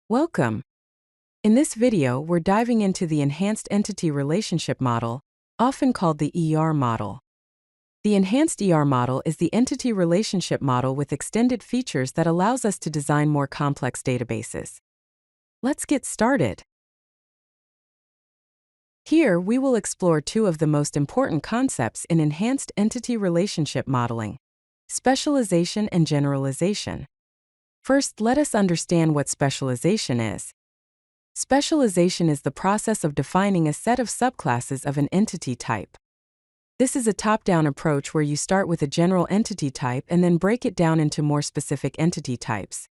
Welcome. In this video, we're diving into the Enhanced Entity Relationship Model, often called the ER model. The Enhanced ER model is the entity relationship model with extended features that allows us to design more complex databases. Let's get started. Here, we will explore two of the most important concepts in Enhanced Entity Relationship Modeling: Specialization and Generalization. First, let us understand what specialization is. Specialization is the process of defining a set of subclasses of an entity type. This is a top-down approach where you start with a general entity type and then break it down into more specific entity types.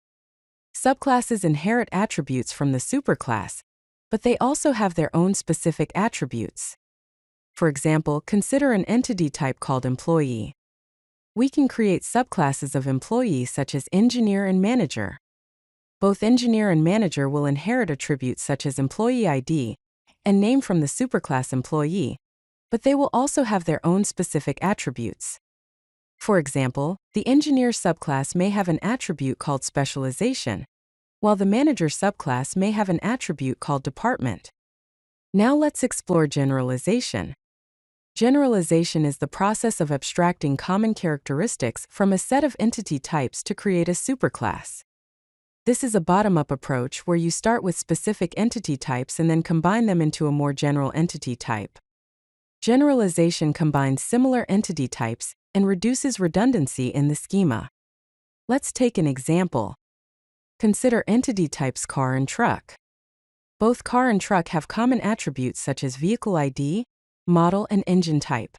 Subclasses inherit attributes from the superclass, but they also have their own specific attributes. For example, consider an entity type called employee. We can create subclasses of employee such as engineer and manager. Both engineer and manager will inherit attributes such as employee ID and name from the superclass employee, but they will also have their own specific attributes. For example, the engineer subclass may have an attribute called specialization, while the manager subclass may have an attribute called department. Now let's explore generalization. Generalization is the process of abstracting common characteristics from a set of entity types to create a superclass. This is a bottom-up approach where you start with specific entity types and then combine them into a more general entity type. Generalization combines similar entity types and reduces redundancy in the schema. Let's take an example. Consider entity types car and truck. Both car and truck have common attributes such as vehicle ID, model, and engine type.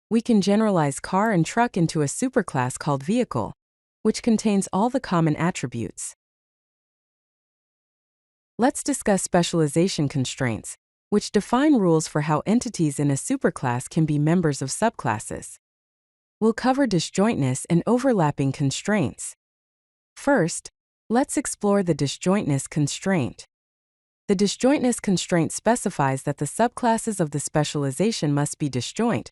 We can generalize car and truck into a superclass called vehicle, which contains all the common attributes. Let's discuss specialization constraints, which define rules for how entities in a superclass can be members of subclasses. We'll cover disjointness and overlapping constraints. First, let's explore the disjointness constraint. The disjointness constraint specifies that the subclasses of the specialization must be disjoint,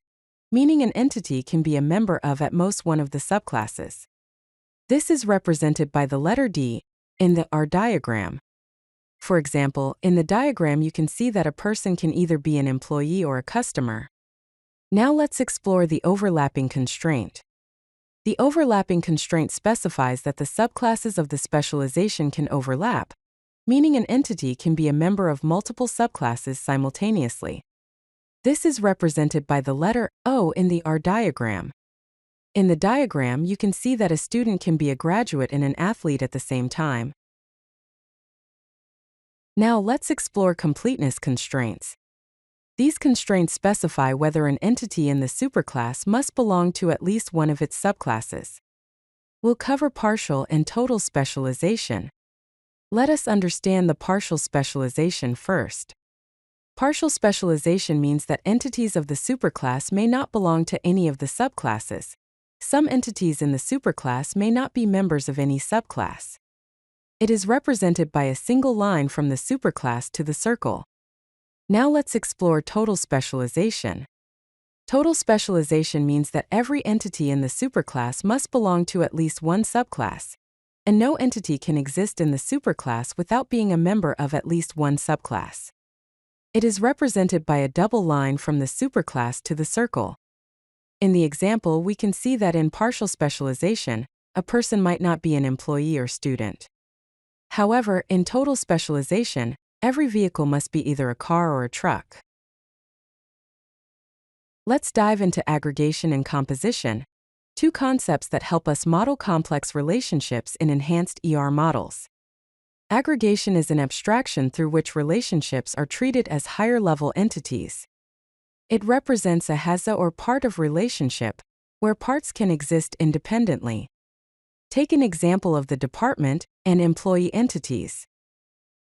meaning an entity can be a member of at most one of the subclasses. This is represented by the letter D in the R diagram. For example, in the diagram you can see that a person can either be an employee or a customer. Now let's explore the overlapping constraint. The overlapping constraint specifies that the subclasses of the specialization can overlap, meaning an entity can be a member of multiple subclasses simultaneously. This is represented by the letter O in the R diagram. In the diagram, you can see that a student can be a graduate and an athlete at the same time. Now let's explore completeness constraints. These constraints specify whether an entity in the superclass must belong to at least one of its subclasses. We'll cover partial and total specialization. Let us understand the partial specialization first. Partial specialization means that entities of the superclass may not belong to any of the subclasses. Some entities in the superclass may not be members of any subclass. It is represented by a single line from the superclass to the circle. Now let's explore total specialization. Total specialization means that every entity in the superclass must belong to at least one subclass, and no entity can exist in the superclass without being a member of at least one subclass. It is represented by a double line from the superclass to the circle. In the example, we can see that in partial specialization, a person might not be an employee or student. However, in total specialization, every vehicle must be either a car or a truck. Let's dive into aggregation and composition, two concepts that help us model complex relationships in enhanced ER models. Aggregation is an abstraction through which relationships are treated as higher-level entities. It represents a HAZA or part of relationship, where parts can exist independently. Take an example of the department and employee entities.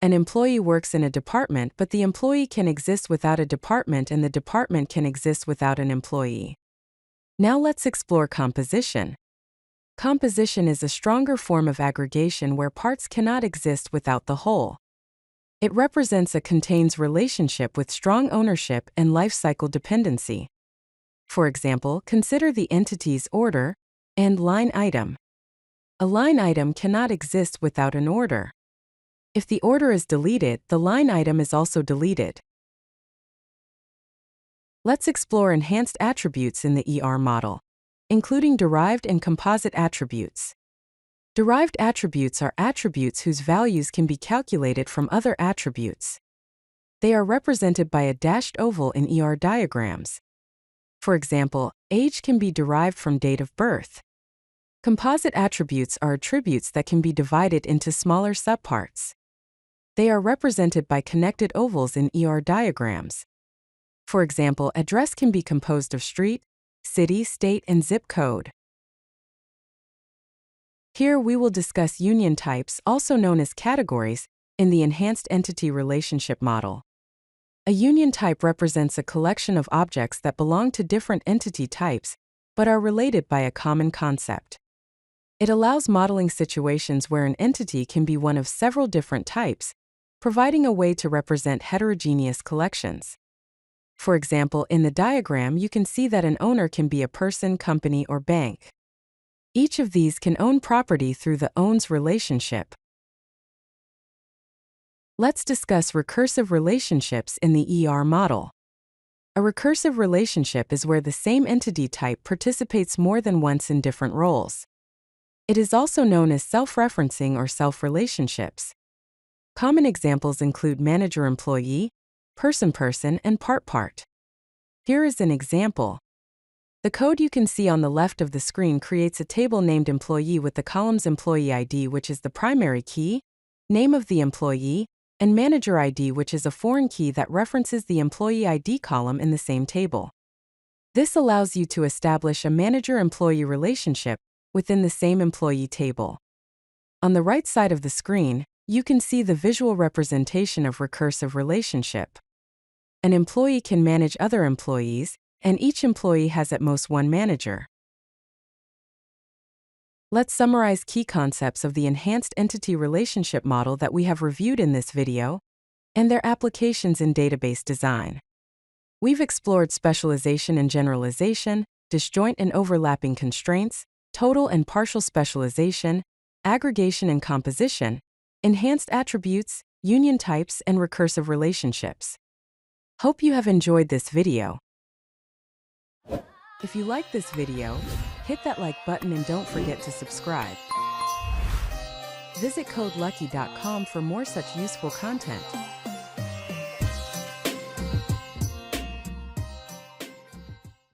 An employee works in a department, but the employee can exist without a department and the department can exist without an employee. Now let's explore composition. Composition is a stronger form of aggregation where parts cannot exist without the whole. It represents a contains relationship with strong ownership and life cycle dependency. For example, consider the entities order and line item. A line item cannot exist without an order. If the order is deleted, the line item is also deleted. Let's explore enhanced attributes in the ER model, including derived and composite attributes. Derived attributes are attributes whose values can be calculated from other attributes. They are represented by a dashed oval in ER diagrams. For example, age can be derived from date of birth. Composite attributes are attributes that can be divided into smaller subparts. They are represented by connected ovals in ER diagrams. For example, address can be composed of street, city, state, and zip code. Here we will discuss union types, also known as categories, in the Enhanced Entity Relationship model. A union type represents a collection of objects that belong to different entity types, but are related by a common concept. It allows modeling situations where an entity can be one of several different types, providing a way to represent heterogeneous collections. For example, in the diagram you can see that an owner can be a person, company, or bank. Each of these can own property through the owns relationship. Let's discuss recursive relationships in the ER model. A recursive relationship is where the same entity type participates more than once in different roles. It is also known as self-referencing or self-relationships. Common examples include manager-employee, person-person, and part-part. Here is an example. The code you can see on the left of the screen creates a table named employee with the columns employee ID, which is the primary key, name of the employee, and manager ID, which is a foreign key that references the employee ID column in the same table. This allows you to establish a manager-employee relationship within the same employee table. On the right side of the screen, you can see the visual representation of recursive relationship. An employee can manage other employees, and each employee has at most one manager. Let's summarize key concepts of the Enhanced Entity Relationship model that we have reviewed in this video, and their applications in database design. We've explored specialization and generalization, disjoint and overlapping constraints, total and partial specialization, aggregation and composition, enhanced attributes, union types, and recursive relationships. Hope you have enjoyed this video. If you like this video, hit that like button and don't forget to subscribe. Visit codelucky.com for more such useful content.